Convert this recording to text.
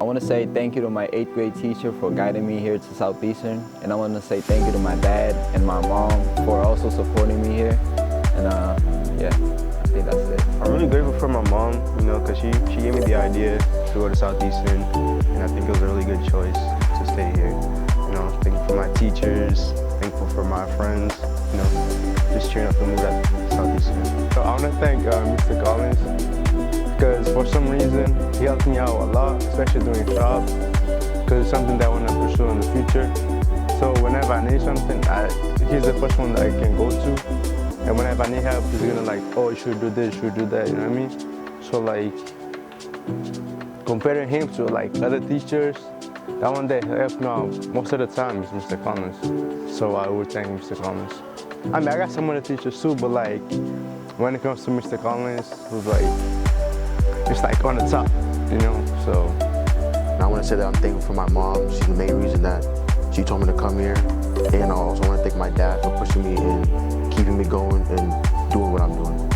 want to say thank you to my 8th grade teacher for guiding me here to Southeastern. And I want to say thank you to my dad and my mom for also supporting me here. And yeah, I think that's it. I'm really grateful for my mom, you know, because she gave me the idea to go to Southeastern. And I think it was a really good choice to stay here. You know, thankful for my teachers, thankful for my friends, you know, just cheering up the move at Southeastern. So I want to thank Mr. Collins, because for some reason he helped me out a lot, especially doing shop, because it's something that I want to pursue in the future. So whenever I need something, he's the first one that I can go to. And whenever I need help, he's gonna like, oh, you should do this, you should do that, you know what I mean? So like, comparing him to like other teachers, that one that helped me out most of the time is Mr. Collins. So I would thank Mr. Collins. I mean, I got some other teachers too, but like, when it comes to Mr. Collins, it was like, it's like on the top, you know, so. And I want to say that I'm thankful for my mom. She's the main reason that she told me to come here. And I also want to thank my dad for pushing me and keeping me going and doing what I'm doing.